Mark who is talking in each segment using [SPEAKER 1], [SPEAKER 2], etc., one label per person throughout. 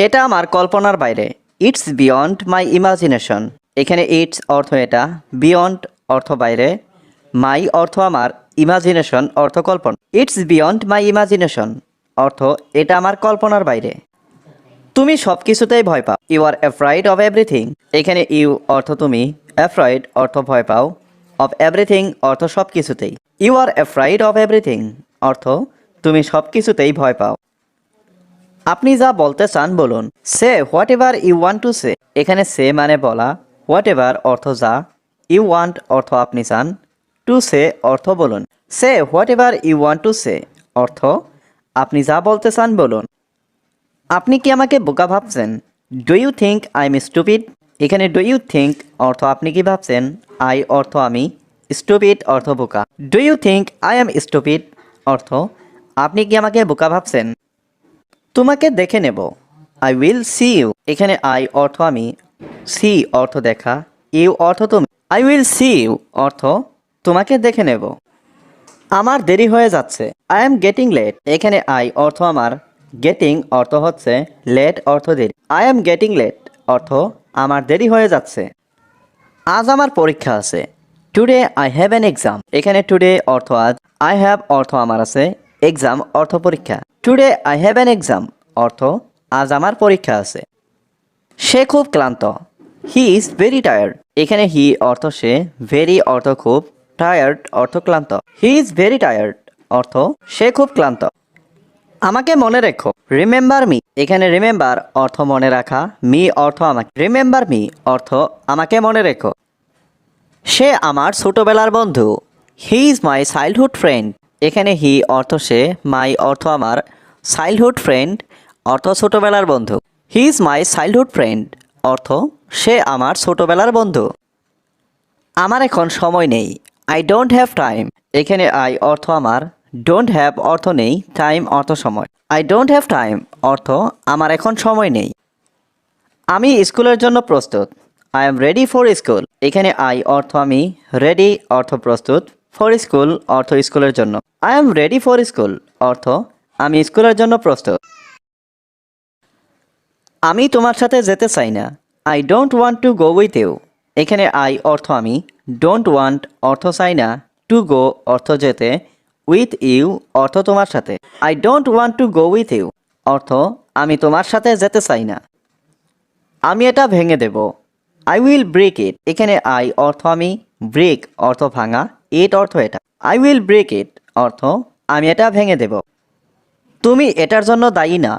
[SPEAKER 1] এটা আমার কল্পনার বাইরে। It's beyond my imagination. এখানে ইটস অর্থ এটা, বিয়ন্ড অর্থ বাইরে, মাই অর্থ আমার, ইমাজিনেশন অর্থ কল্পনা। ইটস বিয়ন্ড মাই ইমাজিনেশন অর্থ এটা আমার কল্পনার বাইরে। তুমি সব কিছুতেই ভয় পাও। You are afraid of everything. এখানে ইউ অর্থ তুমি, অ্যাফ্রাইড অর্থ ভয় পাও, অফ এভরিথিং অর্থ সব কিছুতেই। You are afraid of everything অর্থ তুমি সব কিছুতেই ভয় পাও। আপনি যা বলতে চান বলুন। Say whatever you want to say. এখানে সে মানে বলা, হোয়াট এভার অর্থ যা, ইউ ওয়ান্ট অর্থ আপনি চান, টু সে অর্থ বলুন। Say whatever you want to say অর্থ আপনি যা বলতে চান বলুন। আপনি কি আমাকে বোকা ভাবছেন? Do you think I am stupid. এখানে ডু ইউ থিঙ্ক অর্থ আপনি কি ভাবছেন, আই অর্থ আমি, স্টুপিড অর্থ বোকা। Do you think I am stupid অর্থ আপনি কি আমাকে বোকা ভাবছেন? তোমাকে দেখে নেব। I will see you. এখানে আই অর্থ আমি, সি অর্থ দেখা, ইউ অর্থ তুমি। আই উইল সি ইউ অর্থ তোমাকে দেখে নেব। আমার দেরি হয়ে যাচ্ছে। I am getting late. এখানে আই অর্থ আমার, গেটিং অর্থ হচ্ছে, লেট অর্থ দেরি। আই এম গেটিং লেট অর্থ আমার দেরি হয়ে যাচ্ছে। আজ আমার পরীক্ষা আছে। Today I have an exam. এখানে টুডে অর্থ আজ, আই হ্যাভ অর্থ আমার আছে, এক্সাম অর্থ পরীক্ষা। Today I have an exam অর্থ আজ আমার পরীক্ষা আছে। সে খুব ক্লান্ত। He is very tired. এখানে হি অর্থ সে, ভেরি অর্থ খুব, টায়ার্ড অর্থ ক্লান্ত। হি ইজ ভেরি টায়ার্ড অর্থ সে খুব ক্লান্ত। আমাকে মনে রেখো। Remember me. এখানে রিমেম্বার অর্থ মনে রাখা, মি অর্থ আমাকে। রিমেম্বার মি অর্থ আমাকে মনে রেখো। সে আমার ছোটবেলার বন্ধু। He is my childhood friend. এখানে হি অর্থ সে, মাই অর্থ আমার, চাইল্ডহুড ফ্রেন্ড অর্থ ছোটবেলার বন্ধু। He is my childhood friend অর্থ সে আমার ছোটবেলার বন্ধু। আমার এখন সময় নেই। I don't have time. এখানে আই অর্থ আমার, ডোন্ট হ্যাভ অর্থ নেই, টাইম অর্থ সময়। আই ডোন্ট হ্যাভ টাইম অর্থ আমার এখন সময় নেই। আমি স্কুলের জন্য প্রস্তুত। I am ready for school. এখানে আই অর্থ আমি, রেডি অর্থ প্রস্তুত, ফর স্কুল অর্থ স্কুলের জন্য। I am ready for school অর্থ আমি স্কুলের জন্য প্রস্তুত। আমি তোমার সাথে যেতে চাই না। I don't want to go with you. এখানে আই অর্থ আমি, ডোন্ট ওয়ান্ট অর্থ চাই না, টু গো অর্থ যেতে, উইথ ইউ অর্থ তোমার সাথে। I don't want to go with you অর্থ আমি তোমার সাথে যেতে চাই না। আমি এটা ভেঙে দেব। I will break it. এখানে আই অর্থ আমি, ব্রেক অর্থ ভাঙা, ইট অর্থ এটা। আই উইল ব্রেক ইট অর্থ আমি এটা ভেঙে দেব। তুমি এটার জন্য দায়ী না।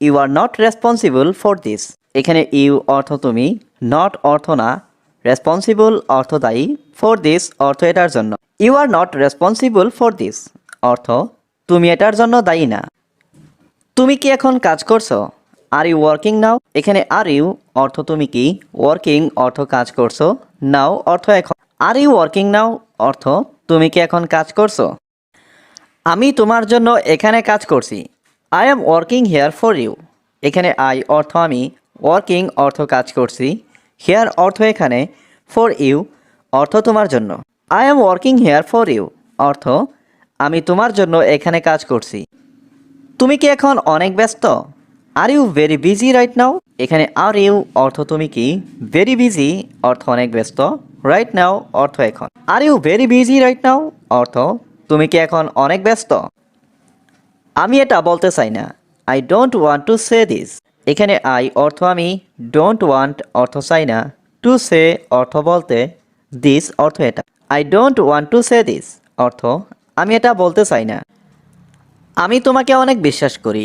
[SPEAKER 1] You are not responsible for this. এখানে ইউ অর্থ তুমি, নট অর্থ না, রেসপন্সিবল অর্থ দায়ী, ফর দিস অর্থ এটার জন্য। You are not responsible for this অর্থ তুমি এটার জন্য দায়ী না। তুমি কি এখন কাজ করছো? Are you working now. এখানে আর ইউ অর্থ তুমি কি, ওয়ার্কিং অর্থ কাজ করছো, নাও অর্থ এখন। আর ইউ ওয়ার্কিং নাও অর্থ তুমি কি এখন কাজ করছো? আমি তোমার জন্য এখানে কাজ করছি। I am working here for you. এখানে আই অর্থ আমি, ওয়ার্কিং অর্থ কাজ করছি, হেয়ার অর্থ এখানে, ফর ইউ অর্থ তোমার জন্য। I am working here for you অর্থ আমি তোমার জন্য এখানে কাজ করছি। তুমি কি এখন অনেক ব্যস্ত? Are you very busy right now. এখানে আর ইউ অর্থ তুমি কি, ভেরি বিজি অর্থ অনেক ব্যস্ত, রাইট নাও অর্থ এখন। Are you very busy right now অর্থ তুমি কি এখন অনেক ব্যস্ত? আমি এটা বলতে চাই না। I don't want to say this. এখানে আই অর্থ আমি, ডোন্ট ওয়ান্ট অর্থ চাই না, টু সে অর্থ বলতে, দিস অর্থ এটা। I don't want to say this অর্থ আমি এটা বলতে চাই না। আমি তোমাকে অনেক বিশ্বাস করি।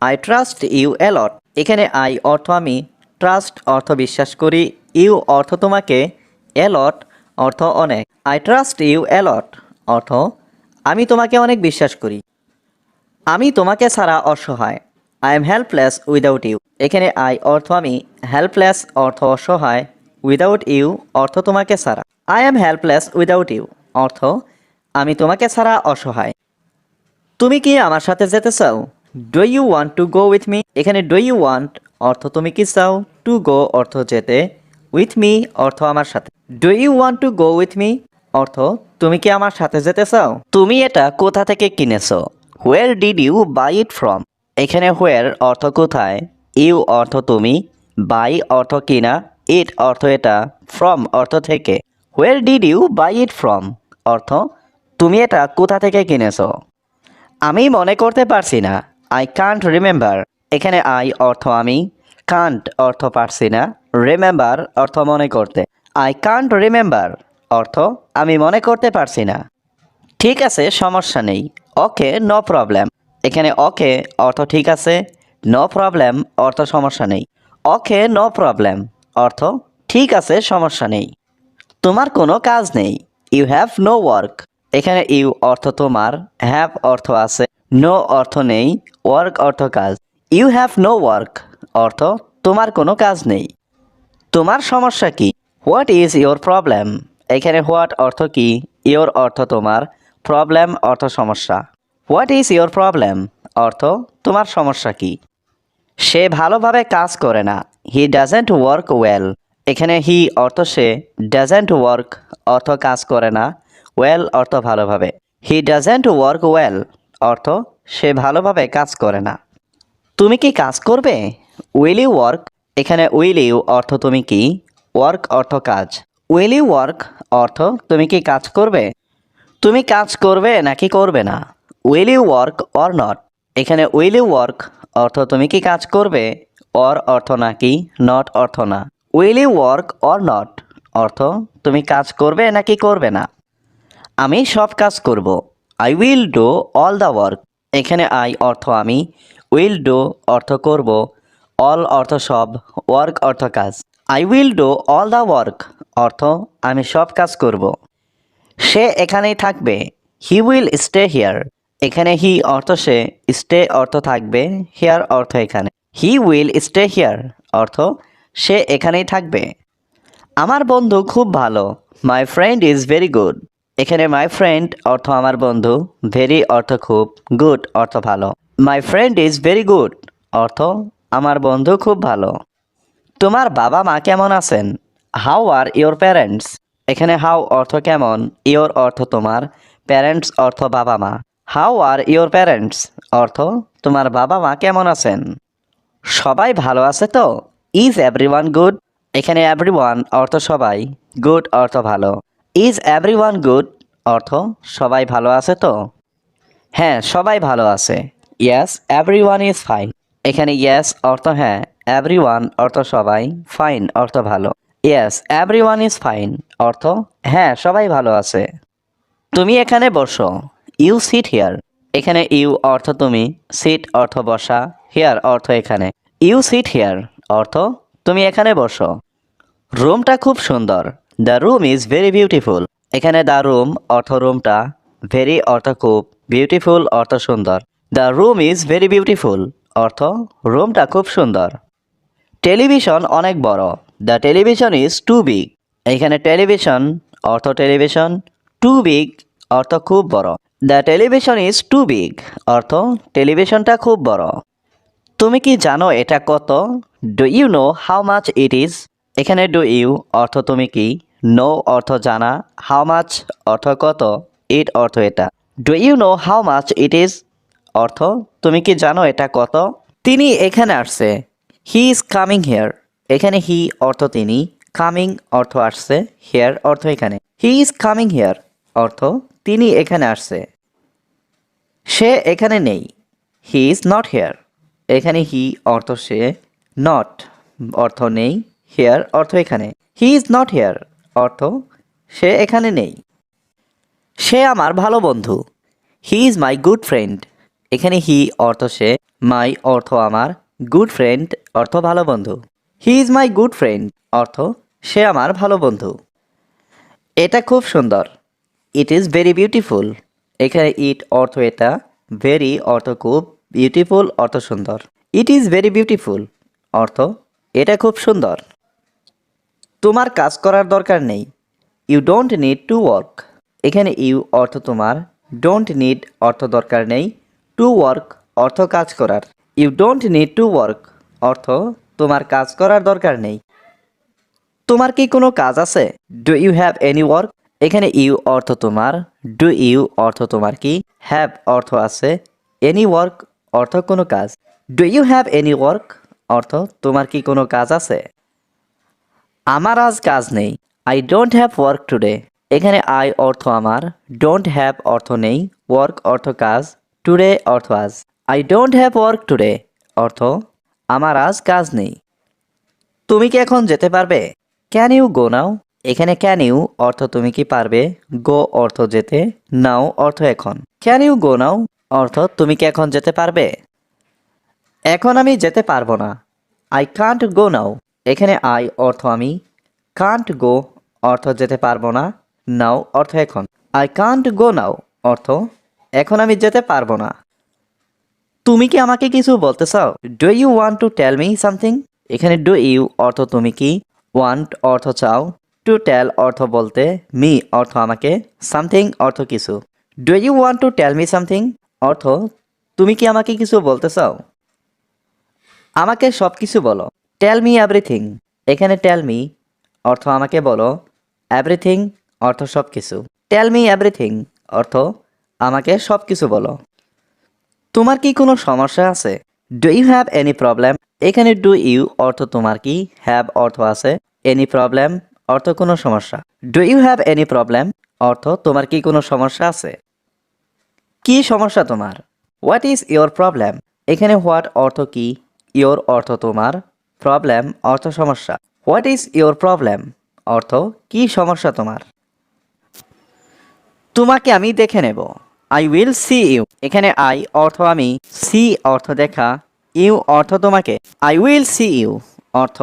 [SPEAKER 1] I trust you a lot. এখানে আই অর্থ আমি, ট্রাস্ট অর্থ বিশ্বাস করি, ইউ অর্থ তোমাকে, অ্যালট অর্থ অনেক। আই ট্রাস্ট ইউ অ্যালট অর্থ আমি তোমাকে অনেক বিশ্বাস করি। আমি তোমাকে ছাড়া অসহায়। I am helpless without you. এখানে আই অর্থ আমি, হেল্পলেস অর্থ অসহায়, উইদাউট ইউ অর্থ তোমাকে ছাড়া। I am helpless without you অর্থ আমি তোমাকে ছাড়া অসহায়। তুমি কি আমার সাথে যেতে চাও? Do you want to go with me. এখানে ডু ইউ ওয়ান্ট অর্থ তুমি কি চাও, টু গো অর্থ যেতে, উইথ মি অর্থ আমার সাথে। Do you want to go with me অর্থ তুমি কি আমার সাথে যেতে চাও? তুমি এটা কোথা থেকে কিনেছো? Where did you buy it from. এখানে হোয়ার অর্থ কোথায়, ইউ অর্থ তুমি, বাই অর্থ কিনা, ইট অর্থ এটা, ফ্রম অর্থ থেকে। Where did you buy it from অর্থ তুমি এটা কোথা থেকে কিনেছো। আমি মনে করতে পারছি না, আই কান্ট রিমেম্বার। এখানে আই অর্থ আমি, কান্ট অর্থ পারছি না, রিমেম্বার অর্থ মনে করতে। আই কান্ট রিমেম্বার অর্থ আমি মনে করতে পারছি না। ঠিক আছে, সমস্যা নেই। Okay, no problem. এখানে ওকে অর্থ ঠিক আছে, নো প্রবলেম অর্থ সমস্যা নেই। ওকে, নো প্রবলেম অর্থ ঠিক আছে, সমস্যা নেই। তোমার কোনো কাজ নেই, ইউ হ্যাভ নো ওয়ার্ক। এখানে ইউ অর্থ তোমার, হ্যাভ অর্থ আছে, নো অর্থ নেই, ওয়ার্ক অর্থ কাজ। ইউ হ্যাভ নো ওয়ার্ক অর্থ তোমার কোনো কাজ নেই। তোমার সমস্যা কি, হোয়াট ইজ ইয়োর প্রবলেম। এখানে হোয়াট অর্থ কি, ইয়োর অর্থ তোমার, প্রবলেম অর্থ সমস্যা। হোয়াট ইজ ইয়োর প্রবলেম অর্থ তোমার সমস্যা কি। সে ভালোভাবে কাজ করে না, হি ডাজেন্ট ওয়ার্ক ওয়েল। এখানে হি অর্থ সে, ডাজেন্ট ওয়ার্ক অর্থ কাজ করে না, ওয়েল অর্থ ভালোভাবে। হি ডাজেন্ট ওয়ার্ক ওয়েল অর্থ সে ভালোভাবে কাজ করে না। তুমি কি কাজ করবে, উইল ইউ ওয়ার্ক। এখানে উইল ইউ অর্থ তুমি কি, ওয়ার্ক অর্থ কাজ। উইল ইউ ওয়ার্ক অর্থ তুমি কি কাজ করবে। তুমি কাজ করবে নাকি করবে না, will you work or not. এখানে উইল ইউ ওয়ার্ক অর্থ তুমি কি কাজ করবে, অর অর্থ নাকি, নট অর্থ না। Will you work or not অর্থ তুমি কাজ করবে নাকি করবে না। আমি সব কাজ করব, I will do all the work. এখানে আই অর্থ আমি, উইল ডু অর্থ করব, অল অর্থ সব, ওয়ার্ক অর্থ কাজ। I will do all the work অর্থ আমি সব কাজ করব। সে এখানেই থাকবে, হি উইল স্টে হিয়ার। এখানে হি অর্থ সে, স্টে অর্থ থাকবে, হিয়ার অর্থ এখানে। হি উইল স্টে হিয়ার অর্থ সে এখানেই থাকবে। আমার বন্ধু খুব ভালো, my friend is very good. এখানে মাই ফ্রেন্ড অর্থ আমার বন্ধু, ভেরি অর্থ খুব, গুড অর্থ ভালো। My friend is very good অর্থ আমার বন্ধু খুব ভালো। তোমার বাবা মা কেমন আছেন, হাউ আর ইয়োর প্যারেন্টস। এখানে হাউ অর্থ কেমন, ইয়োর অর্থ তোমার, প্যারেন্টস অর্থ বাবা মা। হাউ আর ইয়োর প্যারেন্টস অর্থ তোমার বাবা মা কেমন আছেন। সবাই ভালো আছে তো, ইজ এভরিওয়ান গুড। এখানে এভরিওয়ান অর্থ সবাই, গুড অর্থ ভালো। ইজ এভরিওয়ান গুড অর্থ সবাই ভালো আছে তো। হ্যাঁ, সবাই ভালো আছে, ইয়েস এভরিওয়ান ইজ ফাইন। এখানে ইয়েস অর্থ হ্যাঁ, এভরিওয়ান অর্থ সবাই, ফাইন অর্থ ভালো। ইয়েস এভরিওয়ান ইজ ফাইন অর্থ হ্যাঁ, সবাই ভালো আছে। তুমি এখানে বসো, ইউ সিট হিয়ার। এখানে ইউ অর্থ তুমি, সিট অর্থ বসা, হিয়ার অর্থ এখানে। ইউ সিট হিয়ার অর্থ তুমি এখানে বসো। রুমটা খুব সুন্দর, the room is very beautiful. এখানে দ্য রুম অর্থ রুমটা, ভেরি অর্থ খুব, বিউটিফুল অর্থ সুন্দর। The room is very beautiful অর্থ রুমটা খুব সুন্দর। টেলিভিশন অনেক বড়, the television is too big. এখানে টেলিভিশন অর্থ টেলিভিশন, টু বিগ অর্থ খুব বড়। The television is too big অর্থ টেলিভিশনটা খুব বড়। তুমি কি জানো এটা কত, do you know how much it is. এখানে ডু ইউ অর্থ তুমি কি, নো অর্থ জানা, হাউ মাচ অর্থ কত, ইট অর্থ এটা। Do you know how much it is অর্থ তুমি কি জানো এটা কত। তিনি এখানে আসছে, হি ইজ কামিং হিয়ার। এখানে হি অর্থ তিনি, কামিং অর্থ আসছে, হিয়ার অর্থ এখানে। হি ইজ কামিং হিয়ার অর্থ তিনি এখানে আসছে। সে এখানে নেই, হি ইজ নট হিয়ার। এখানে হি অর্থ সে, নট অর্থ নেই, হিয়ার অর্থ এখানে। হি ইজ নট হিয়ার অর্থ সে এখানে নেই। সে আমার ভালো বন্ধু, he is my good friend. এখানে হি অর্থ সে, মাই অর্থ আমার, গুড ফ্রেন্ড অর্থ ভালো বন্ধু। He is my good friend অর্থ সে আমার ভালো বন্ধু। এটা খুব সুন্দর, ইট ইজ ভেরি বিউটিফুল। এখানে ইট অর্থ এটা, ভেরি অর্থ খুব, বিউটিফুল অর্থ সুন্দর। ইট ইজ ভেরি বিউটিফুল অর্থ এটা খুব সুন্দর। তোমার কাজ করার দরকার নেই, you don't need to work. এখানে ইউ অর্থ তোমার, ডোন্ট নিড অর্থ দরকার নেই, টু ওয়ার্ক অর্থ কাজ করার। You don't need to work অর্থ তোমার কাজ করার দরকার নেই। তোমার কি কোনো কাজ আছে, do you have any work. এখানে ইউ অর্থ তোমার, ডু ইউ অর্থ তোমার কি, হ্যাভ অর্থ আছে, এনি ওয়ার্ক অর্থ কোনো কাজ। Do you have any work অর্থ তোমার কি কোনো কাজ আছে? আমার আজ কাজ নেই। I don't have work today. এখানে আই অর্থ আমার, ডোন্ট হ্যাভ অর্থ নেই, ওয়ার্ক অর্থ কাজ, টুডে অর্থ আজ। I don't have work today অর্থ আমার আজ কাজ নেই। তুমি কি এখন যেতে পারবে? ক্যান ইউ গো নাও? এখানে ক্যান ইউ অর্থ তুমি কি পারবে, গো অর্থ যেতে, নাও অর্থ এখন। ক্যান ইউ গো নাও অর্থ তুমি কি এখন যেতে পারবে? এখন আমি যেতে পারবো না। আই কান্ট গো নাও। এখানে আই অর্থ আমি, কান্ট গো অর্থ যেতে পারবো না, নাও অর্থ এখন। আই কান্ট গো নাও অর্থ এখন আমি যেতে পারবো না। তুমি কি আমাকে কিছু বলতে চাও? Do you want to tell me something? এখানে ডু ইউ অর্থ তুমি কি, ওয়ান্ট অর্থ চাও, টু টেল অর্থ বলতে, মি অর্থ আমাকে, সামথিং অর্থ কিছু। Do you want to tell me something অর্থ তুমি কি আমাকে কিছু বলতে চাও? আমাকে সব কিছু বলো। Tell me everything. এখানে টেল মি অর্থ আমাকে বলো, এভরিথিং অর্থ সব কিছু। টেল মি এভরিথিং অর্থ আমাকে সব কিছু বলো। তোমার কি কোনো সমস্যা আছে? Do you have any problem? এখানে ডু ইউ অর্থ তোমার কি, হ্যাভ অর্থ আছে, এনি প্রবলেম অর্থ কোনো সমস্যা। Do you have any problem অর্থ তোমার কি কোনো সমস্যা আছে? কি সমস্যা তোমার? What is your problem? এখানে হোয়াট অর্থ কি, ইয়োর অর্থ তোমার, প্রবলেম অর্থ সমস্যা। হোয়াট ইজ ইয়োর প্রবলেম অর্থ কি সমস্যা তোমার? তোমাকে আমি দেখে নেব। I will see you. এখানে আই অর্থ আমি, সি অর্থ দেখা, ইউ অর্থ তোমাকে। আই উইল সি ইউ অর্থ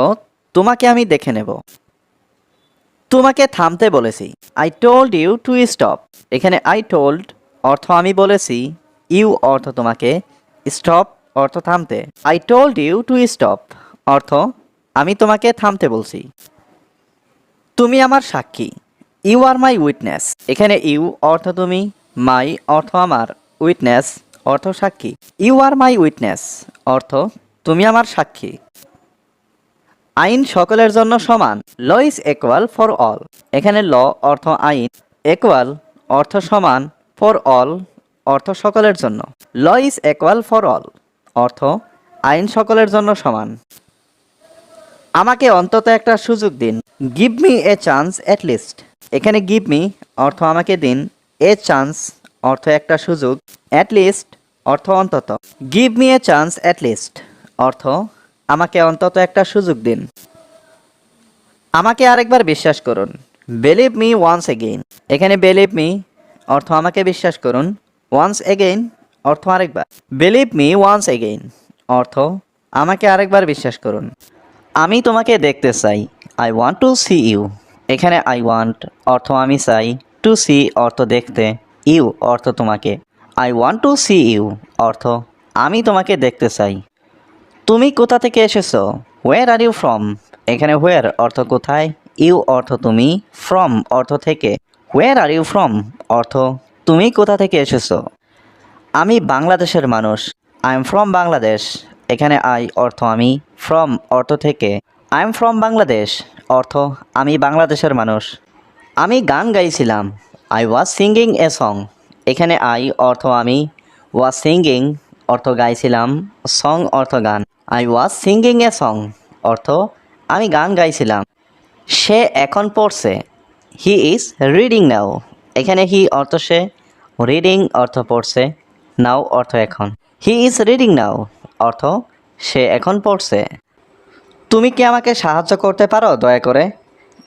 [SPEAKER 1] তোমাকে আমি দেখে নেব। তোমাকে থামতে বলেছি। I told you to stop. এখানে আই টোল্ড অর্থ আমি বলেছি, ইউ অর্থ তোমাকে, স্টপ অর্থ থামতে। I told you to stop অর্থ আমি তোমাকে থামতে বলছি। তুমি আমার সাক্ষী। You are my witness. এখানে ইউ অর্থ তুমি, মাই অর্থ আমার, উইটনেস অর্থ সাক্ষী। ইউ আর মাই উইটনেস অর্থ তুমি আমার সাক্ষী। আইন সকলের জন্য সমান। Law is equal for all. এখানে ল অর্থ আইন, ইকুয়াল অর্থ সমান, ফর অল অর্থ সকলের জন্য। Law is equal for all অর্থ আইন সকলের জন্য সমান। আমাকে অন্তত একটা সুযোগ দিন। Give me a chance at least. এখানে গিভ মি অর্থ আমাকে দিন, এ চান্স অর্থ একটা সুযোগ, অ্যাট লিস্ট অর্থ অন্তত। Give me a chance at least অর্থ আমাকে অন্তত একটা সুযোগ দিন। আমাকে আরেকবার বিশ্বাস করুন। Believe me once again. এখানে বিলিভ মি অর্থ আমাকে বিশ্বাস করুন, ওয়ান্স এগেইন অর্থ আরেকবার। বিলিভ মি ওয়ান্স এগেইন অর্থ আমাকে আরেকবার বিশ্বাস করুন। আমি তোমাকে দেখতে চাই। I want to see you. এখানে আই ওয়ান্ট অর্থ আমি চাই, টু সি অর্থ দেখতে, ইউ অর্থ তোমাকে। I want to see you অর্থ আমি তোমাকে দেখতে চাই। তুমি কোথা থেকে এসেছো? Where are you from. এখানে হোয়ার অর্থ কোথায়, ইউ অর্থ তুমি, ফ্রম অর্থ থেকে। হোয়ার আর ইউ ফ্রম অর্থ তুমি কোথা থেকে এসেছো। আমি বাংলাদেশের মানুষ। I am from Bangladesh. এখানে আই অর্থ আমি, ফ্রম অর্থ থেকে। আই এম ফ্রম বাংলাদেশ অর্থ আমি বাংলাদেশের মানুষ। আমি গান গাইছিলাম। I was singing a song. এখানে আই অর্থ আমি, ওয়াজ সিঙ্গিং অর্থ গাইছিলাম, সং অর্থ গান। I was singing a song অর্থ আমি গান গাইছিলাম। সে এখন পড়ছে। He is reading now. এখানে হি অর্থ সে, রিডিং অর্থ পড়ছে, নাও অর্থ এখন। হি ইজ রিডিং নাও অর্থ সে এখন পড়ছে। তুমি কি আমাকে সাহায্য করতে পারো দয়া করে?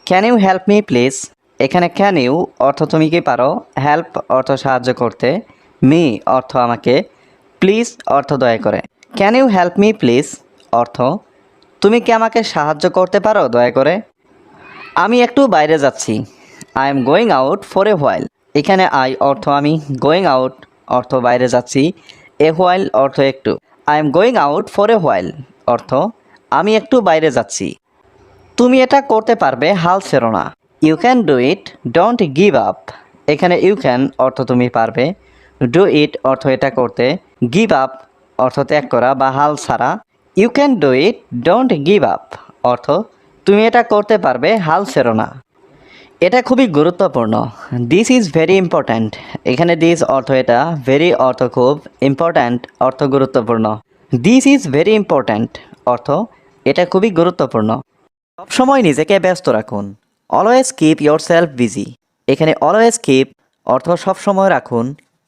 [SPEAKER 1] Can you help me please. এখানে ক্যান ইউ অর্থ তুমি কি পারো, হেল্প অর্থ সাহায্য করতে, মি অর্থ আমাকে, প্লিজ অর্থ দয়া করে। Can you help me please অর্থ তুমি কি আমাকে সাহায্য করতে পারো দয়া করে? আমি একটু বাইরে যাচ্ছি। I am going out for a while. এখানে আই অর্থ আমি, গোয়িং আউট অর্থ বাইরে যাচ্ছি, এ হোয়াইল অর্থ একটু। I am going out for a while অর্থ আমি একটু বাইরে যাচ্ছি। তুমি এটা করতে পারবে, হাল ছেড়ো না। You can do it, don't give up. এখানে ইউ ক্যান অর্থ তুমি পারবে, ডু ইট অর্থ এটা করতে, গিভ আপ অর্থ ত্যাগ করা বা হাল ছাড়া। You can do it, don't give up অর্থ তুমি এটা করতে পারবে, হাল ছেড়ো না। এটা খুবই গুরুত্বপূর্ণ। This is very important. এখানে দিস অর্থ এটা, ভেরি অর্থ খুব, ইম্পর্ট্যান্ট অর্থ গুরুত্বপূর্ণ। দিস ইজ ভেরি ইম্পর্ট্যান্ট অর্থ এটা খুবই গুরুত্বপূর্ণ। সবসময় নিজেকে ব্যস্ত রাখুন। Always keep your self busy. এখানে অলওয়েজ কিপ অর্থ সবসময় রাখুন,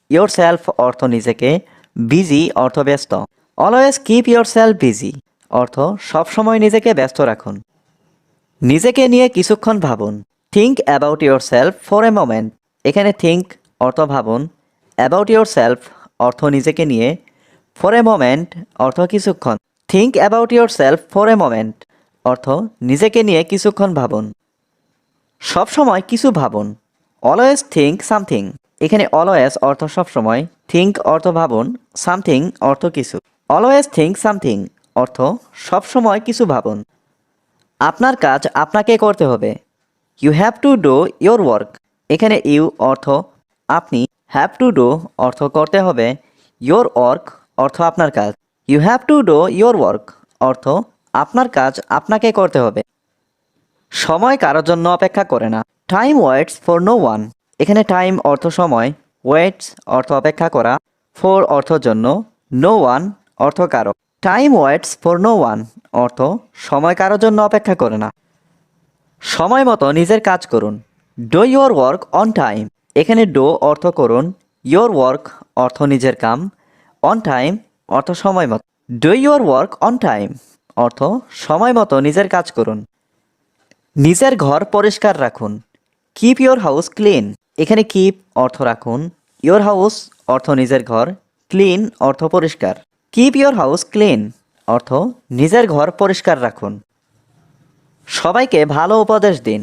[SPEAKER 1] ইয়োর সেলফ অর্থ নিজেকে, বিজি অর্থ ব্যস্ত। Always keep your self busy অর্থ সবসময় নিজেকে ব্যস্ত রাখুন। নিজেকে নিয়ে কিছুক্ষণ ভাবুন। Think about your self for a moment. এখানে থিঙ্ক অর্থ ভাবুন, অ্যাবাউট ইয়োর সেলফ অর্থ নিজেকে নিয়ে, ফর এ মোমেন্ট অর্থ কিছুক্ষণ। Think about your self for a moment অর্থ নিজেকে নিয়ে কিছুক্ষণ ভাবুন। সবসময় কিছু ভাবুন। Always think something. এখানে অলওয়েজ অর্থ সবসময়, থিঙ্ক অর্থ ভাবুন, সামথিং অর্থ কিছু। অলওয়েজ থিঙ্ক সামথিং অর্থ সবসময় কিছু ভাবুন। আপনার কাজ আপনাকে করতে হবে। You have to do your work. এখানে ইউ অর্থ আপনি, হ্যাভ টু ডু অর্থ করতে হবে, ইয়োর ওয়ার্ক অর্থ আপনার কাজ। You have to do your work অর্থ আপনার কাজ আপনাকে করতে হবে। সময় কারোর জন্য অপেক্ষা করে না। Time waits for no one. এখানে টাইম অর্থ সময়, ওয়েটস অর্থ অপেক্ষা করা, ফর অর্থ জন্য, নো ওয়ান অর্থ কারো। Time waits for no one অর্থ সময় কারোর জন্য অপেক্ষা করে না। সময় মতো নিজের কাজ করুন। Do your work on time. এখানে ডু অর্থ করুন, ইয়োর ওয়ার্ক অর্থ নিজের কাম, অন টাইম অর্থ সময় মতো। Do your work on time অর্থ সময় মতো নিজের কাজ করুন। নিজের ঘর পরিষ্কার রাখুন। Keep your house clean. এখানে কিপ অর্থ রাখুন, ইয়োর হাউস অর্থ নিজের ঘর, ক্লিন অর্থ পরিষ্কার। কিপ ইয়োর হাউস ক্লিন অর্থ নিজের ঘর পরিষ্কার রাখুন। সবাইকে ভালো উপদেশ দিন।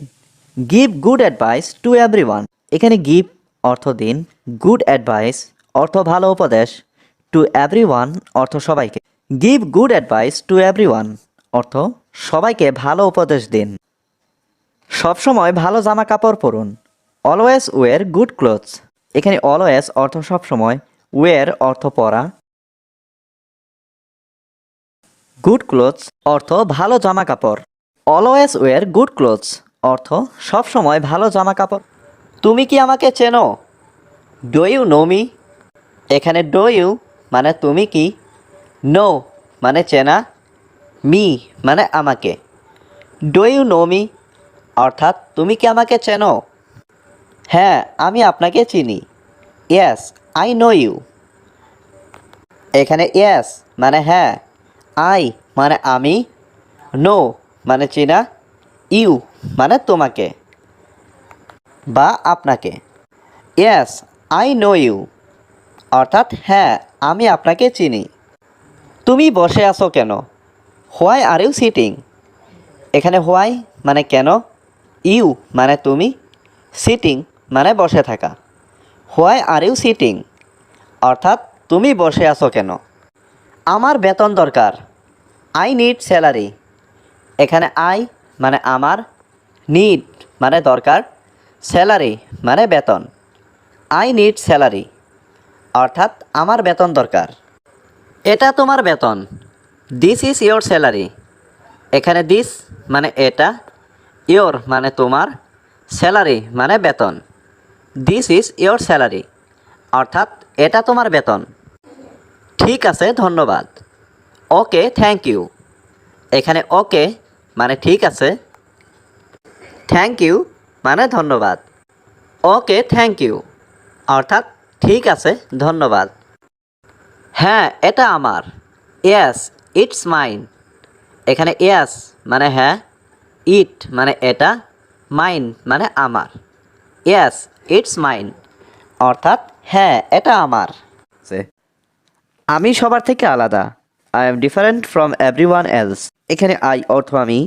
[SPEAKER 1] Give good advice to everyone. এখানে গিভ অর্থ দিন, গুড অ্যাডভাইস অর্থ ভালো উপদেশ, টু এভরিওয়ান অর্থ সবাইকে। Give good advice to everyone অর্থ সবাইকে ভালো উপদেশ দিন। সবসময় ভালো জামা কাপড় পরুন। Always wear good clothes. এখানে অলওয়েজ অর্থ সবসময়, ওয়্যার অর্থ পরা, গুড ক্লোথস অর্থ ভালো জামা কাপড়। অলওয়েজ ওয়্যার গুড ক্লোথস অর্থ সবসময় ভালো জামা কাপড়। তুমি কি আমাকে চেনো? Do you know me. এখানে ডু ইউ মানে তুমি কি, নো মানে চেনা, মি মানে আমাকে। ডু ইউ নো মি অর্থাৎ তুমি কি আমাকে চেনো? হ্যাঁ, আমি আপনাকে চিনি। Yes I know you. এখানে ইয়েস মানে হ্যাঁ, আই মানে আমি, নো মানে চেনা, ইউ মানে তোমাকে বা আপনাকে। ইয়েস আই নো ইউ অর্থাৎ হ্যাঁ, আমি আপনাকে চিনি। তুমি বসে আছো কেন? Why are you sitting. এখানে হোয়াই মানে কেন, ইউ মানে তুমি, সিটিং মানে বসে থাকা। হোয়াই আর ইউ সিটিং অর্থাৎ তুমি বসে আছো কেন? আমার বেতন দরকার। I need salary. এখানে আই মানে আমার, নিড মানে দরকার, স্যালারি মানে বেতন। আই নিড স্যালারি অর্থাৎ আমার বেতন দরকার। এটা তোমার বেতন। This is your salary. এখানে দিস মানে এটা, ইয়োর মানে তোমার, স্যালারি মানে বেতন। দিস ইজ ইয়োর স্যালারি অর্থাৎ এটা তোমার বেতন। ঠিক আছে, ধন্যবাদ। Okay thank you. এখানে ওকে মানে ঠিক আছে, থ্যাংক ইউ মানে ধন্যবাদ। ওকে থ্যাংক ইউ অর্থাৎ ঠিক আছে, ধন্যবাদ। হ্যাঁ, এটা আমার। Yes it's mine. এখানে ইয়েস মানে হ্যাঁ, ইট মানে এটা, মাইন মানে আমার। ইয়েস ইটস মাইন অর্থাৎ হ্যাঁ, এটা আমার। আমি সবার থেকে আলাদা। I am different from everyone else. এখানে আই অর্থ আমি,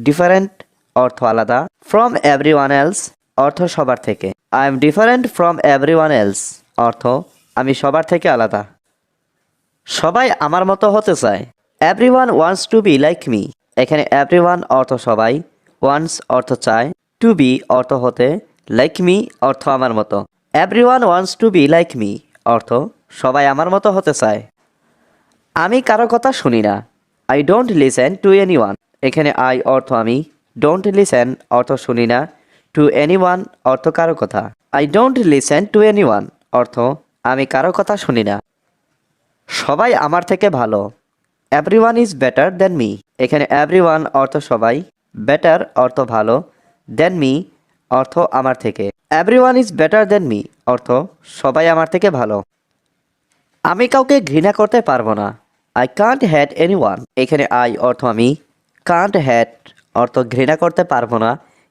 [SPEAKER 1] ডিফারেন্ট অর্থ আলাদা, ফ্রম এভরিওয়ান এলস অর্থ সবার থেকে। I am different from everyone else অর্থ আমি সবার থেকে আলাদা। সবাই আমার মতো হতে চায়। Everyone wants to be like me. এখানে এভরিওয়ান অর্থ সবাই, ওয়ান্টস অর্থ চায়, টু বি অর্থ হতে, লাইক মি অর্থ আমার মতো। Everyone wants to be like me অর্থ সবাই আমার মতো হতে চায়। আমি কারো কথা শুনি না। I don't listen to anyone. এখানে আই অর্থ আমি, ডোন্ট লিসেন অর্থ শুনি না, টু এনিওয়ান অর্থ কারো কথা। I don't listen to anyone অর্থ আমি কারো কথা শুনি না। সবাই আমার থেকে ভালো। Everyone is better than me. এখানে এভরিওয়ান অর্থ সবাই, বেটার অর্থ ভালো, দেন মি অর্থ আমার থেকে। Everyone is better than me অর্থ সবাই আমার থেকে ভালো। আমি কাউকে ঘৃণা করতে পারবো না। I can't hate anyone. এখানে আই অর্থ আমি, কান্ট হ্যাট অর্থ ঘৃণা করতে পারবো না,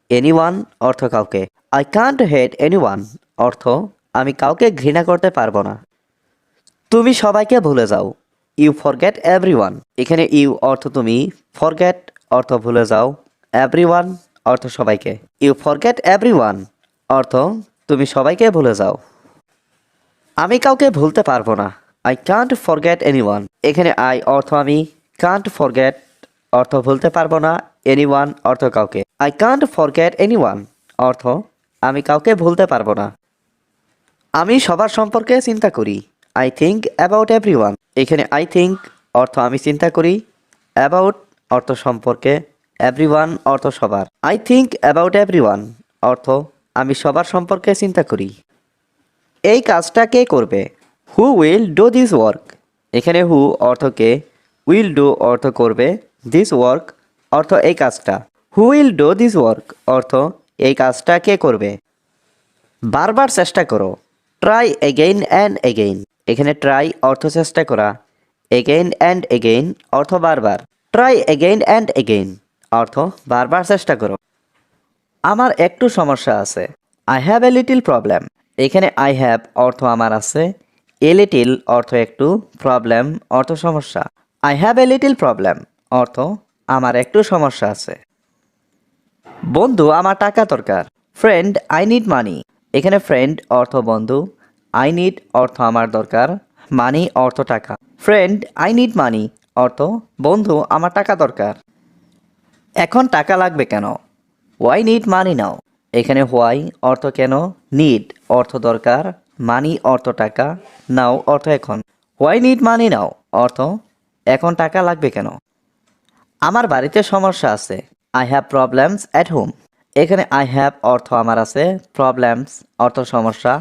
[SPEAKER 1] এনিওয়ান অর্থ কাউকে। আই কান্ট হ্যাট এনিওয়ান অর্থ আমি কাউকে ঘৃণা করতে পারবো না। তুমি সবাইকে ভুলে যাও। You forget everyone. এখানে ইউ অর্থ তুমি, ফরগেট অর্থ ভুলে যাও, এভরিওয়ান অর্থ সবাইকে। ইউ ফরগেট এভরিওয়ান অর্থ তুমি সবাইকে ভুলে যাও। আমি কাউকে ভুলতে পারবো না। I can't forget anyone. এখানে আই অর্থ আমি, কান্ট ফরগেট অর্থ ভুলতে পারবো না, এনিওয়ান অর্থ কাউকে। আই কান্ট ফরগেট এনিওয়ান অর্থ আমি কাউকে ভুলতে পারবো না। আমি সবার সম্পর্কে চিন্তা করি। I think about everyone. এখানে আই থিঙ্ক অর্থ আমি চিন্তা করি, অ্যাবাউট অর্থ সম্পর্কে, এভরিওয়ান অর্থ সবার। আই থিঙ্ক অ্যাবাউট এভরিওয়ান অর্থ আমি সবার সম্পর্কে চিন্তা করি। এই কাজটা কে করবে? Who will do this work. এখানে হু অর্থ কে, উইল ডু অর্থ করবে, দিস ওয়ার্ক অর্থ এই কাজটা। Who will do this work অর্থ এই কাজটা কে করবে? বারবার চেষ্টা করো। Try again and again. এখানে ট্রাই অর্থ চেষ্টা করা, এগেইন অ্যান্ড এগেইন অর্থ বারবার। ট্রাই এগেইন অ্যান্ড এগেইন অর্থ বারবার চেষ্টা করো। আমার একটু সমস্যা আছে। I have a little problem. এখানে আই হ্যাভ অর্থ আমার আছে, এ লিটিল অর্থ একটু, প্রবলেম অর্থ সমস্যা। I have a little problem অর্থ আমার একটু সমস্যা আছে। বন্ধু আমার টাকা দরকার। Friend I need money. এখানে ফ্রেন্ড অর্থ বন্ধু, আই নিড অর্থ আমার দরকার, মানি অর্থ টাকা। ফ্রেন্ড আই নিড মানি অর্থ বন্ধু আমার টাকা দরকার। এখন টাকা লাগবে কেন? ওয়াই নিড মানি নাও। এখানে হোয়াই অর্থ কেন, নিড অর্থ দরকার, মানি অর্থ টাকা, নাও অর্থ এখন। হোয়াই নিড মানি নাও অর্থ এখন টাকা লাগবে কেন? আমার বাড়িতে সমস্যা আছে। I have problems at home. এখানে আই হ্যাভ অর্থ আমার আছে, প্রবলেমস অর্থ সমস্যা,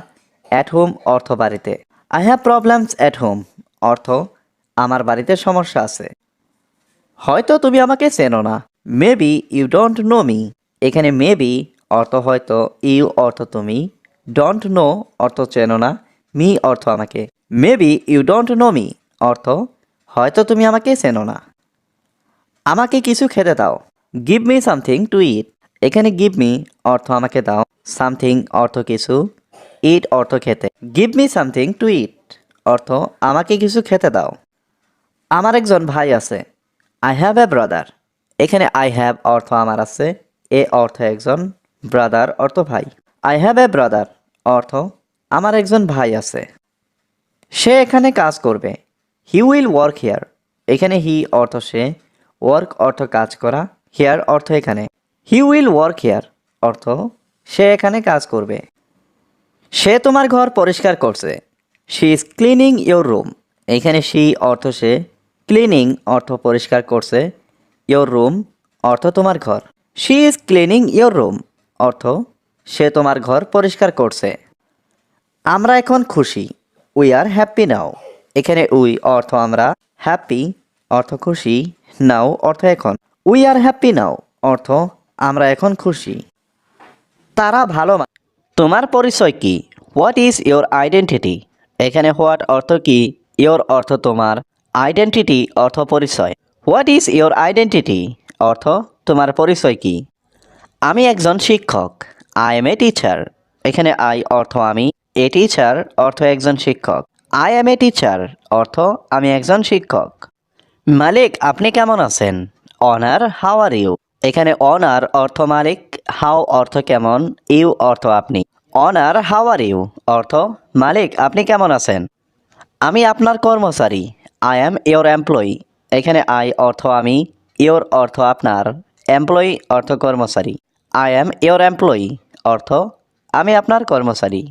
[SPEAKER 1] অ্যাট হোম অর্থ বাড়িতে। I have problems at home অর্থ আমার বাড়িতে সমস্যা আছে। হয়তো তুমি আমাকে চেনো না। Maybe you don't know me. এখানে মেবি অর্থ হয়তো, ইউ অর্থ তুমি, ডোন্ট নো অর্থ চেনো না, মি অর্থ আমাকে। Maybe you don't know me অর্থ হয়তো তুমি আমাকে চেনো না। আমাকে কিছু খেতে দাও। গিভ মি সামথিং টু ইট। এখানে গিভ মি অর্থ আমাকে দাও, সামথিং অর্থ কিছু, ইট অর্থ খেতে। গিভ মি সামথিং টু ইট অর্থ আমাকে কিছু খেতে দাও। আমার একজন ভাই আছে। I have a brother. এখানে আই হ্যাভ অর্থ আমার আছে, এ অর্থ একজন, ব্রাদার অর্থ ভাই। আই হ্যাভ এ ব্রাদার অর্থ আমার একজন ভাই আছে। সে এখানে কাজ করবে। He will work here. এখানে হি অর্থ সে, ওয়ার্ক অর্থ কাজ করা, হিয়ার অর্থ এখানে। হি উইল ওয়ার্ক হিয়ার অর্থ সে এখানে কাজ করবে। সে তোমার ঘর পরিষ্কার করছে। She is cleaning your room. এখানে শি অর্থ সে, ক্লিনিং অর্থ পরিষ্কার করছে, ইয়োর রুম অর্থ তোমার ঘর। She is cleaning your room অর্থ সে তোমার ঘর পরিষ্কার করছে। আমরা এখন খুশি। উই আর হ্যাপি নাও। এখানে উই অর্থ আমরা, হ্যাপি অর্থ খুশি, নাও অর্থ এখন। উই আর হ্যাপি নাও অর্থ আমরা এখন খুশি। তারা ভালো। তোমার পরিচয় কি? What is your identity. এখানে হোয়াট অর্থ কি, ইয়োর অর্থ তোমার, আইডেন্টিটি অর্থ পরিচয়। হোয়াট ইজ ইয়োর আইডেন্টিটি অর্থ তোমার পরিচয় কি? আমি একজন শিক্ষক। I M a teacher. এখানে আই অর্থ আমি, এ টিচার অর্থ একজন শিক্ষক। আই এম এ টিচার অর্থ আমি একজন শিক্ষক। মালিক আপনি কেমন আছেন? Owner how are you. এখানে অনার অর্থ মালিক, হাউ অর্থ কেমন, ইউ অর্থ আপনি। অনার হাউ আর ইউ অর্থ মালিক আপনি কেমন আছেন? আমি আপনার কর্মচারী। I am your employee. এখানে আই অর্থ আমি, ইয়োর অর্থ আপনার, এমপ্লয়ি অর্থ কর্মচারী। আই অ্যাম ইয়োর এমপ্লয়ি অর্থ আমি আপনার কর্মচারী।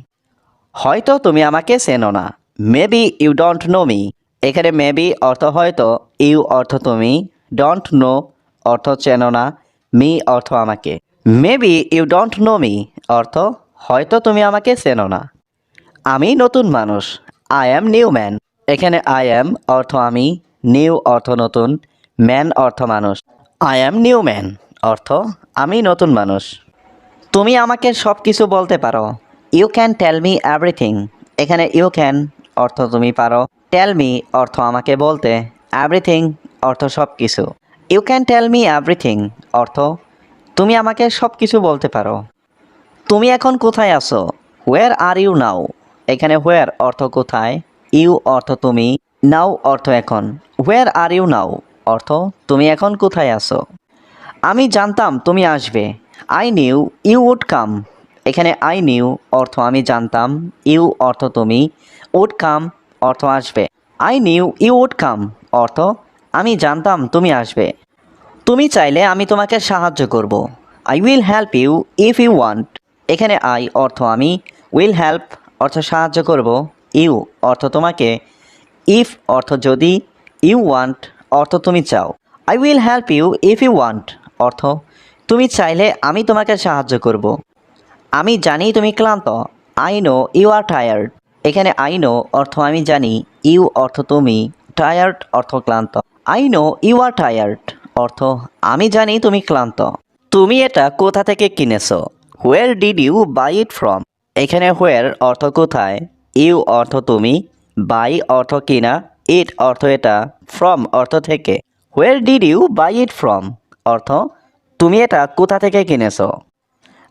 [SPEAKER 1] হয়তো তুমি আমাকে চেনো না। Maybe you don't know me. এখানে মেবি অর্থ হয়তো, ইউ অর্থ তুমি, ডোন্ট নো অর্থ চেনো না, মি অর্থ আমাকে। Maybe you don't know me অর্থ হয়তো তুমি আমাকে চেনো না। আমি নতুন মানুষ। I am new man. এখানে আই অ্যাম অর্থ আমি, নিউ অর্থ নতুন, ম্যান অর্থ মানুষ। আই অ্যাম নিউ ম্যান অর্থ আমি নতুন মানুষ। তুমি আমাকে সব কিছু বলতে পারো। You can tell me everything. এখানে ইউ ক্যান অর্থ তুমি পারো, টেল মি অর্থ আমাকে বলতে, এভরিথিং অর্থ সব কিছু। You can tell me everything অর্থ তুমি আমাকে সব কিছু বলতে পারো। তুমি এখন কোথায় আছো? হোয়ার আর ইউ নাও। এখানে হোয়ার অর্থ কোথায়, ইউ অর্থ তুমি, নাও অর্থ এখন। হোয়ার আর ইউ নাও অর্থ তুমি এখন কোথায় আছো। আমি জানতাম তুমি আসবে। I knew you would come. এখানে আই নিউ অর্থ আমি জানতাম, ইউ অর্থ তুমি, উড কাম অর্থ আসবে। I knew you would come অর্থ আমি জানতাম তুমি আসবে। তুমি চাইলে আমি তোমাকে সাহায্য করব। I will help you if you want. এখানে আই অর্থ আমি, উইল হেল্প অর্থ সাহায্য করব, ইউ অর্থ তোমাকে, ইফ অর্থ যদি, ইউ ওয়ান্ট অর্থ তুমি চাও। I will help you if you want অর্থ তুমি চাইলে আমি তোমাকে সাহায্য করব। আমি জানি তুমি ক্লান্ত। I know you are tired. এখানে আই নো অর্থ আমি জানি, ইউ অর্থ তুমি, টায়ার্ড অর্থ ক্লান্ত। I know you are tired অর্থ আমি জানি তুমি ক্লান্ত। তুমি এটা কোথা থেকে কিনেছো? Where did you buy it from. এখানে হোয়ার অর্থ কোথায়, ইউ অর্থ তুমি, বাই অর্থ কিনা, ইট অর্থ এটা, ফ্রম অর্থ থেকে। Where did you buy it from অর্থ তুমি এটা কোথা থেকে কিনেছো।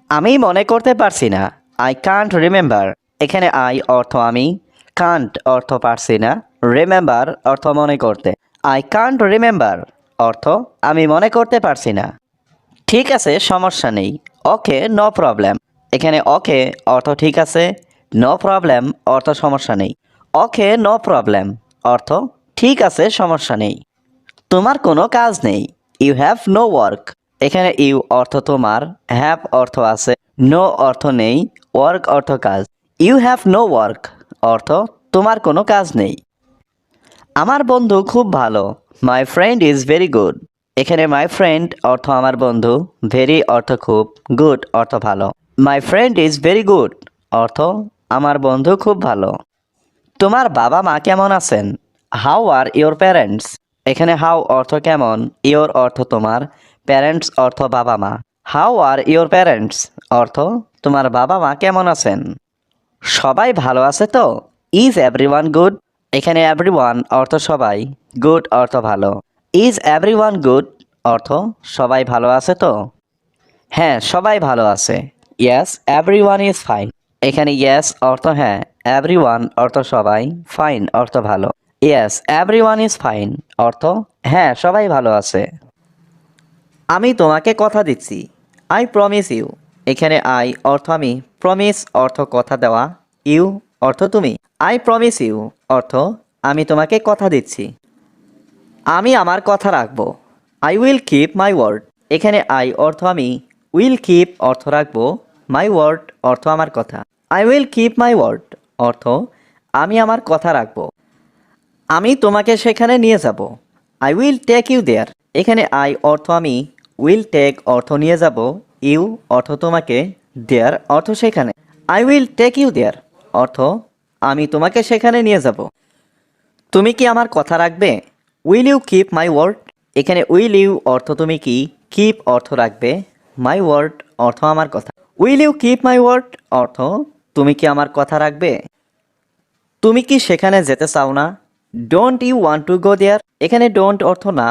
[SPEAKER 1] আমি মনে করতে পারছি না। I Kant remember. এখানে আই অর্থ আমি, কান্ট অর্থ পারছি না, রিমেম্বার অর্থ মনে করতে। আই কান্ট রিমেম্বার অর্থ আমি মনে করতে পারছি না। ঠিক আছে, সমস্যা নেই। Okay no problem. এখানে ওকে অর্থ ঠিক আছে, নো প্রবলেম অর্থ সমস্যা নেই। ওকে নো প্রবলেম অর্থ ঠিক আছে, সমস্যা নেই। তোমার কোনো কাজ নেই। You have no work. এখানে ইউ অর্থ তোমার, হ্যাভ অর্থ আছে, নো অর্থ নেই, ওয়ার্ক অর্থ কাজ। ইউ হ্যাভ নো ওয়ার্ক অর্থ তোমার কোনো কাজ নেই। আমার বন্ধু খুব ভালো। My friend is very good. এখানে মাই ফ্রেন্ড অর্থ আমার বন্ধু, ভেরি অর্থ খুব, গুড অর্থ ভালো। My friend is very good অর্থ আমার বন্ধু খুব ভালো। তোমার বাবা মা কেমন আছেন? How are your parents. এখানে হাউ অর্থ কেমন, ইয়োর অর্থ তোমার, প্যারেন্টস অর্থ বাবা মা। হাউ আর ইয়োর প্যারেন্টস অর্থ তোমার বাবা মা কেমন আছেন। সবাই ভালো আছে তো? Is everyone good. এখানে এভরিওয়ান অর্থ সবাই, গুড অর্থ ভালো। ইজ এভরিওয়ান গুড অর্থ সবাই ভালো আছে তো? হ্যাঁ, সবাই ভালো আছে। Yes everyone is fine. এখানে ইয়েস অর্থ হ্যাঁ, এভরিওয়ান অর্থ সবাই, ফাইন অর্থ ভালো। ইয়েস এভরিওয়ান ইজ ফাইন অর্থ হ্যাঁ, সবাই ভালো আছে। আমি তোমাকে কথা দিচ্ছি। I promise you. এখানে আই অর্থ আমি, প্রমিস অর্থ কথা দেওয়া, ইউ অর্থ তুমি। আই প্রমিস ইউ অর্থ আমি তোমাকে কথা দিচ্ছি। আমি আমার কথা রাখবো। I will keep my word. এখানে আই অর্থ আমি, উইল কিপ অর্থ রাখবো, মাই ওয়ার্ড অর্থ আমার কথা। I will keep my word অর্থ আমি আমার কথা রাখবো। আমি তোমাকে সেখানে নিয়ে যাব। I will take you there. এখানে আই অর্থ আমি, উইল টেক অর্থ নিয়ে যাব, ইউ অর্থ তোমাকে, দেয়ার অর্থ সেখানে। I will take you there অর্থ আমি তোমাকে সেখানে নিয়ে যাব। তুমি কি আমার কথা রাখবে? Will you keep my word. এখানে উইল ইউ অর্থ তুমি কি, কিপ অর্থ রাখবে, মাই ওয়ার্ড অর্থ আমার কথা। Will you keep my word অর্থ তুমি কি আমার কথা রাখবে। তুমি কি সেখানে যেতে চাও না? Don't you want to go there. এখানে ডোন্ট অর্থ না,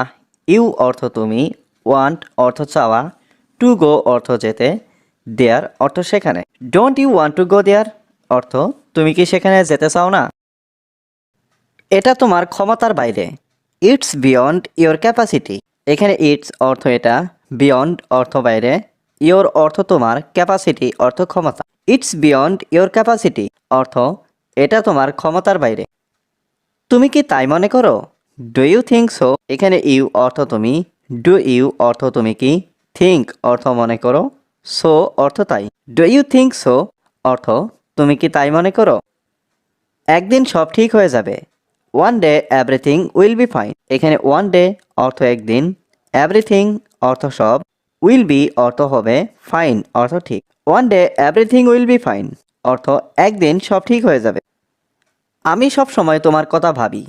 [SPEAKER 1] ইউ অর্থ তুমি, ওয়ান্ট অর্থ চাওয়া, টু গো অর্থ যেতে, দেয়ার অর্থ সেখানে। Don't you want to go there অর্থ তুমি কি সেখানে যেতে চাও না। এটা তোমার ক্ষমতার বাইরে। It's beyond your capacity. এখানে ইটস অর্থ এটা, বিয়ন্ড অর্থ বাইরে, ইয়োর অর্থ তোমার, ক্যাপাসিটি অর্থ ক্ষমতা। ইটস বিয়ন্ড ইয়োর ক্যাপাসিটি অর্থ এটা তোমার ক্ষমতার বাইরে। তুমি কি তাই মনে করো? Do you think so. এখানে ইউ অর্থ তুমি, ডু ইউ অর্থ তুমি কি, থিঙ্ক অর্থ মনে করো, সো অর্থ তাই। ডু ইউ থিঙ্ক সো অর্থ তুমি কি তাই মনে করো। একদিন সব ঠিক হয়ে যাবে। One day everything will be fine. এখানে ওয়ান ডে অর্থ একদিন, এভরিথিং অর্থ সব, উইল বি অর্থ হবে, ফাইন অর্থ ঠিক। One day everything will be fine অর্থ একদিন সব ঠিক হয়ে যাবে। আমি সব সময় তোমার কথা ভাবি।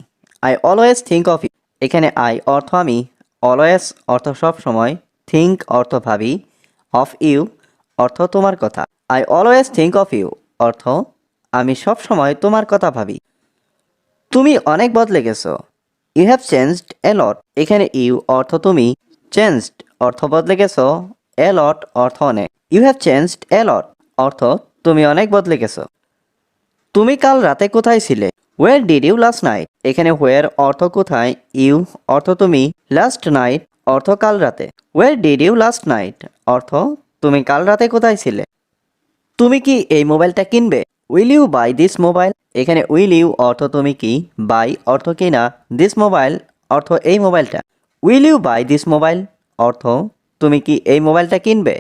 [SPEAKER 1] I always think of you. এখানে আই অর্থ আমি, অলওয়েজ অর্থ সব সময়, থিঙ্ক অর্থ ভাবি, অফ ইউ অর্থ তোমার কথা। I always think of you অর্থ আমি সব সময় তোমার কথা ভাবি। তুমি অনেক বদলে গেছো। ইউ হ্যাভ চেঞ্জড এ লট। এখানে ইউ অর্থ তুমি, চেঞ্জড অর্থ বদলে গেছো, এ লট অর্থ অনেক। ইউ হ্যাভ চেঞ্জড এ লট অর্থ তুমি অনেক বদলে গেছো। তুমি কাল রাতে কোথায় ছিলে? ওয়ের ডিড ইউ লাস্ট নাইট। এখানে হোয়ার অর্থ কোথায়, ইউ অর্থ তুমি, লাস্ট নাইট অর্থ কাল রাতে। ওয়ের ডিড ইউ লাস্ট নাইট অর্থ তুমি কাল রাতে কোথায় ছিলে। তুমি কি এই মোবাইলটা কিনবে? Will you buy this mobile. এখানে উইল ইউ অর্থ তুমি কি, বাই অর্থ কিনা, দিস মোবাইল অর্থ এই মোবাইলটা। Will you buy this mobile অর্থ তুমি কি এই মোবাইলটা কিনবে।